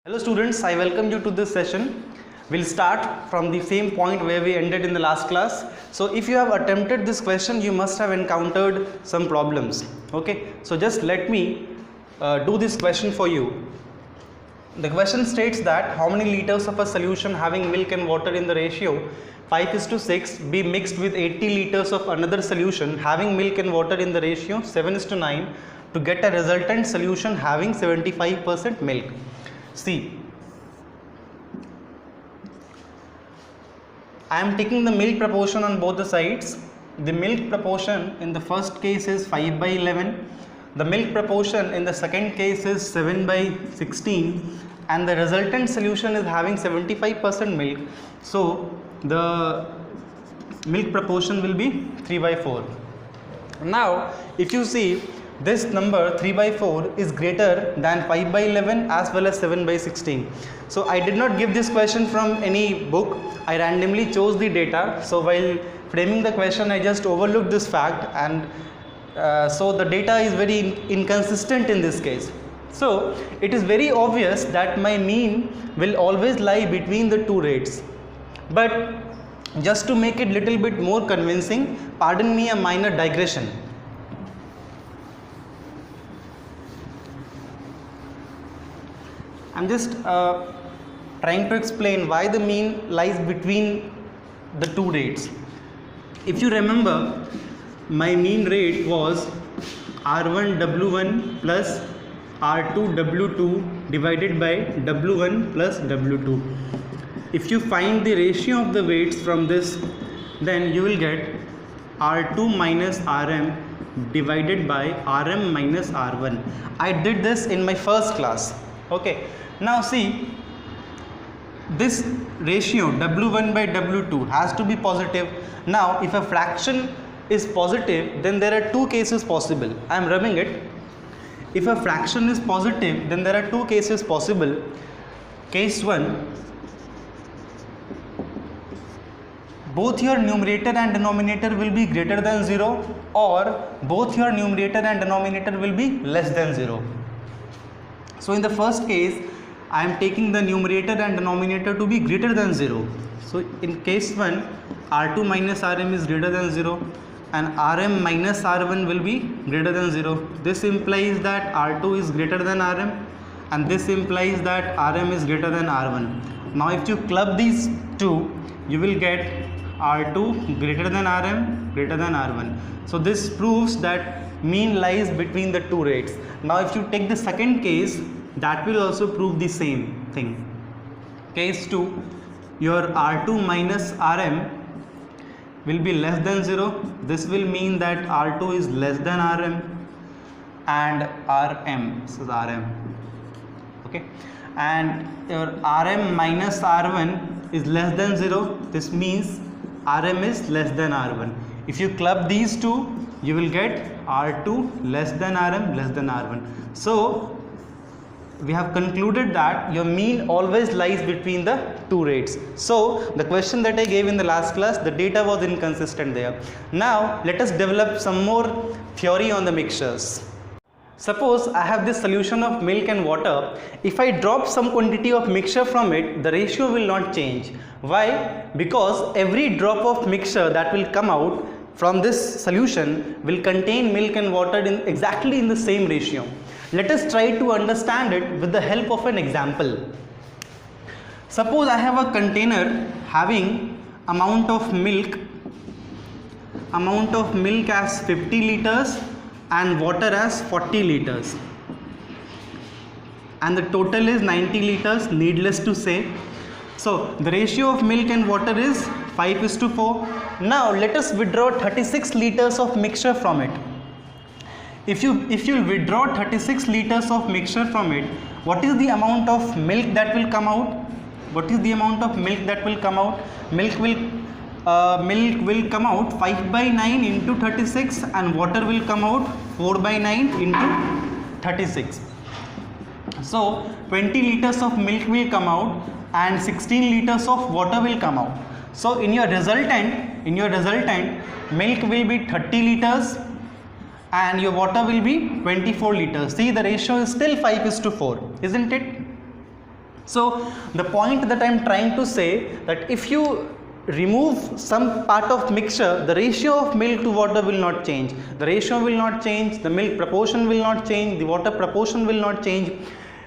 Hello students, I welcome you to this session. We'll start from the same point where we ended in the last class. So if you have attempted this question, you must have encountered some problems. Okay, so just let me do this question for you. The question states that how many liters of a solution having milk and water in the ratio 5:6 be mixed with 80 liters of another solution having milk and water in the ratio 7:9 to get a resultant solution having 75% milk. See, I am taking the milk proportion on both the sides. The milk proportion in the first case is 5/11. The milk proportion in the second case is 7/16, and the resultant solution is having 75% milk. So the milk proportion will be 3/4. Now, if you see, this number 3/4 is greater than 5/11 as well as 7/16. So I did not give this question from any book. I randomly chose the data. So while framing the question, I just overlooked this fact, and so the data is very inconsistent in this case. So it is very obvious that my mean will always lie between the two rates. But just to make it little bit more convincing, pardon me a minor digression. I'm just trying to explain why the mean lies between the two rates. If you remember, my mean rate was R1 W1 plus R2 W2 divided by W1 plus W2. If you find the ratio of the weights from this, then you will get R2 minus Rm divided by Rm minus R1. I did this in my first class. Okay. Now see, this ratio W1 by W2 has to be positive. Now if a fraction is positive, then there are two cases possible. I am rubbing it. If a fraction is positive, then there are two cases possible. Case 1, both your numerator and denominator will be greater than 0, or both your numerator and denominator will be less than 0. So in the first case, I am taking the numerator and denominator to be greater than 0. So in case 1, R2 minus Rm is greater than 0 and Rm minus R1 will be greater than 0. This implies that R2 is greater than Rm, and this implies that Rm is greater than R1. Now if you club these two, you will get R2 greater than Rm greater than R1. So this proves that mean lies between the two rates. Now if you take the second case, that will also prove the same thing. Case 2, your R2 minus Rm will be less than 0. This will mean that R2 is less than Rm and Rm. This is Rm. Okay. And your Rm minus R1 is less than 0. This means Rm is less than R1. If you club these two, you will get R2 less than Rm less than R1. So we have concluded that your mean always lies between the two rates. So the question that I gave in the last class, the data was inconsistent there. Now let us develop some more theory on the mixtures. Suppose I have this solution of milk and water. If I drop some quantity of mixture from it, the ratio will not change. Why? Because every drop of mixture that will come out from this solution will contain milk and water exactly in the same ratio. Let us try to understand it with the help of an example. Suppose I have a container having amount of milk as 50 liters and water as 40 liters, and the total is 90 liters, needless to say. So the ratio of milk and water is 5:4. Now let us withdraw 36 liters of mixture from it. If you withdraw 36 liters of mixture from it, what is the amount of milk that will come out? What is the amount of milk that will come out? Milk will come out 5/9 into 36, and water will come out 4/9 into 36. So 20 liters of milk will come out and 16 liters of water will come out. So in your resultant, milk will be 30 liters and your water will be 24 liters. See, the ratio is still 5:4, isn't it? So the point that I am trying to say, that if you remove some part of mixture, the ratio of milk to water will not change, the ratio will not change, the milk proportion will not change, the water proportion will not change.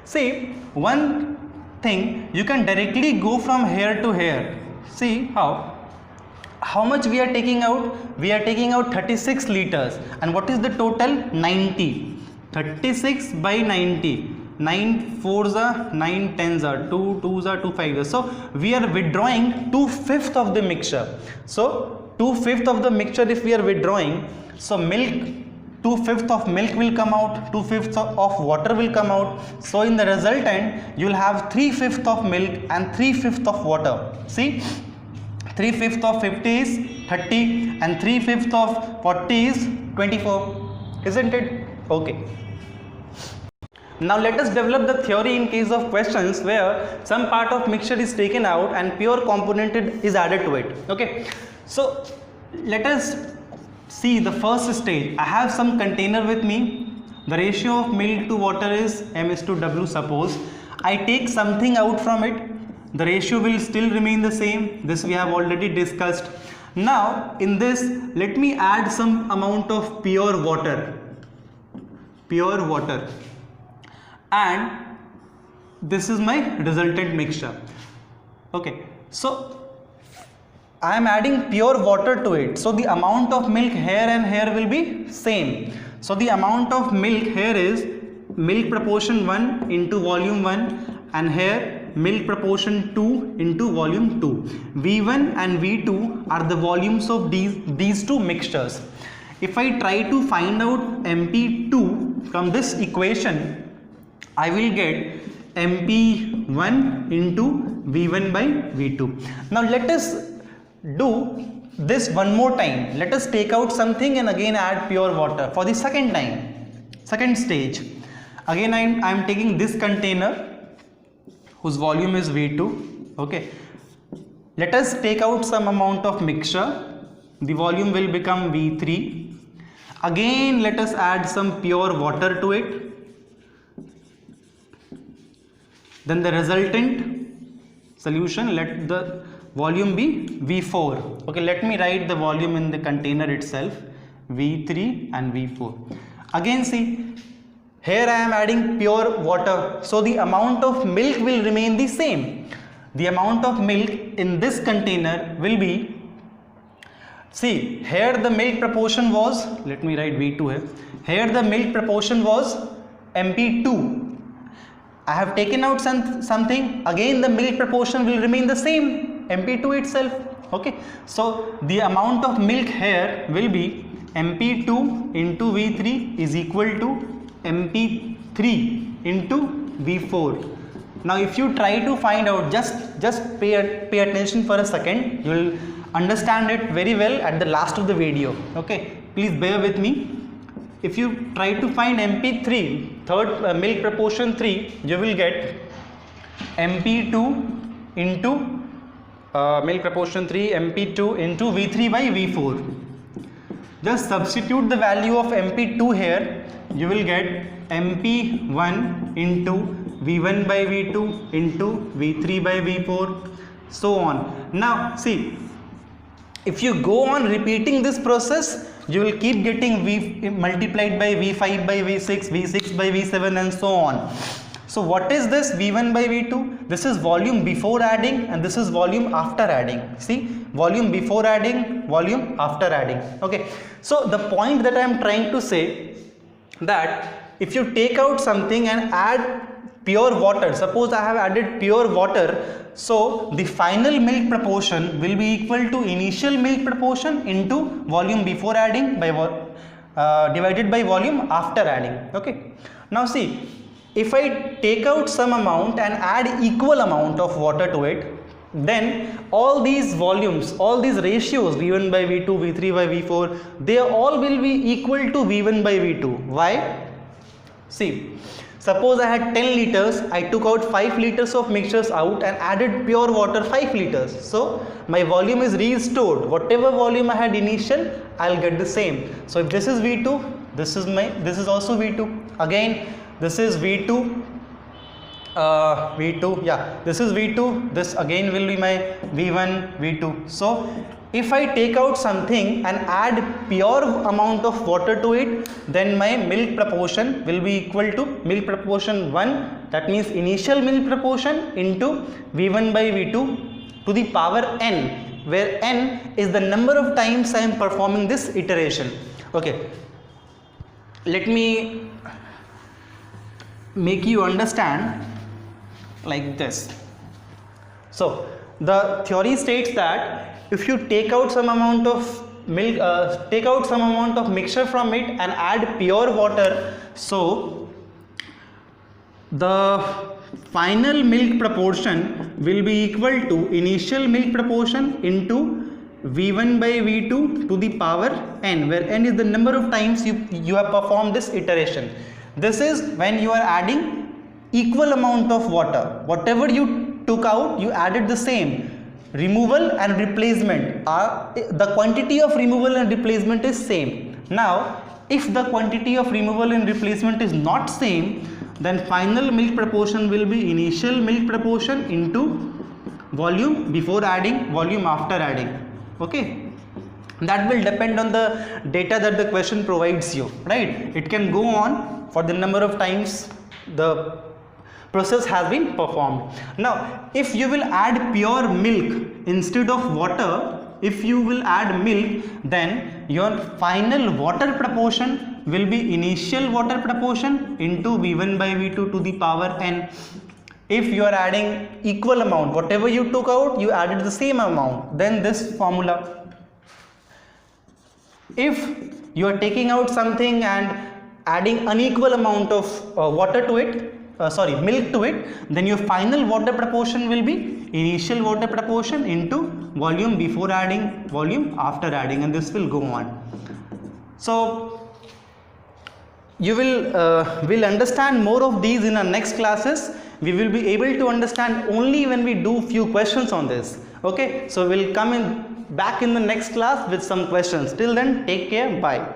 See, one thing, you can directly go from here to here. See how much we are taking out? We are taking out 36 liters, and what is the total? 90. 36 by 90, 9 4s are 9 10s are 2 2s are 2 5s. So we are withdrawing 2/5 of the mixture. So 2/5 of the mixture if we are withdrawing, so milk, 2/5 of milk will come out, 2/5 of water will come out. So in the resultant you will have 3/5 of milk and 3/5 of water. See, 3/5 of 50 is 30 and 3/5 of 40 is 24, isn't it? Okay. Now let us develop the theory in case of questions where some part of mixture is taken out and pure component is added to it. Okay, so let us see the first stage. I have some container with me. The ratio of milk to water is m/w. Suppose I take something out from it, the ratio will still remain the same. This we have already discussed. Now in this, let me add some amount of pure water, and this is my resultant mixture. Okay, so I am adding pure water to it, so the amount of milk here and here will be same. So the amount of milk here is milk proportion 1 into volume 1, and here milk proportion 2 into volume 2. V1 and V2 are the volumes of these two mixtures. If I try to find out MP2 from this equation, I will get MP1 into V1 by V2. Now let us do this one more time. Let us take out something and again add pure water for the second time, second stage. Again I am taking this container whose volume is V2. Okay, let us take out some amount of mixture. The volume will become V3. Again let us add some pure water to it. Then the resultant solution, let the volume be V4. Okay, let me write the volume in the container itself, V3 and V4. Again see, here I am adding pure water, so the amount of milk will remain the same. The amount of milk in this container will be, see, here the milk proportion was, let me write V2 here. Here the milk proportion was MP2. I have taken out something, again the milk proportion will remain the same, MP2 itself. Okay, so the amount of milk here will be MP2 into V3 is equal to MP3 into V4. Now if you try to find out, just pay attention for a second, you will understand it very well at the last of the video. Okay, please bear with me. If you try to find MP3, third milk proportion 3, you will get MP2 into milk proportion 3, MP2 into V3 by V4. Just substitute the value of MP2 here, you will get MP1 into V1 by V2 into V3 by V4, so on. Now see, if you go on repeating this process, you will keep getting V multiplied by V5 by V6, V6 by V7 and so on. So what is this V1 by V2? This is volume before adding and this is volume after adding. See, volume before adding, volume after adding. Okay, so the point that I am trying to say, that if you take out something and add pure water, suppose I have added pure water, so the final milk proportion will be equal to initial milk proportion into volume before adding by divided by volume after adding. Okay, now see, if I take out some amount and add equal amount of water to it, then all these volumes, all these ratios, V1 by V2, V3 by V4, they all will be equal to V1 by V2. Why? See, suppose I had 10 liters, I took out 5 liters of mixtures out and added pure water 5 liters. So my volume is restored. Whatever volume I had initial, I'll get the same. So if this is V2, this is also V2. Again, this is V2. V2, yeah, this is V2, this again will be my V1, V2. So if I take out something and add pure amount of water to it, then my milk proportion will be equal to milk proportion 1, that means initial milk proportion, into V1 by V2 to the power n, where n is the number of times I am performing this iteration. Okay, let me make you understand like this. So the theory states that if you take out some amount of milk, take out some amount of mixture from it and add pure water, so the final milk proportion will be equal to initial milk proportion into V1 by V2 to the power n, where n is the number of times you have performed this iteration. This is when you are adding equal amount of water. Whatever you took out, you added the same. Removal and replacement are, the quantity of removal and replacement is same. Now if the quantity of removal and replacement is not same, then final milk proportion will be initial milk proportion into volume before adding, volume after adding. Okay, that will depend on the data that the question provides you, right? It can go on for the number of times the process has been performed. Now if you will add pure milk instead of water, if you will add milk, then your final water proportion will be initial water proportion into V1 by V2 to the power n. If you are adding equal amount, whatever you took out, you added the same amount, then this formula. If you are taking out something and adding unequal amount of water to it, milk to it, then your final water proportion will be initial water proportion into volume before adding, volume after adding, and this will go on. So you will understand more of these in our next classes. We will be able to understand only when we do few questions on this. Okay, so we'll come back in the next class with some questions. Till then, take care, bye.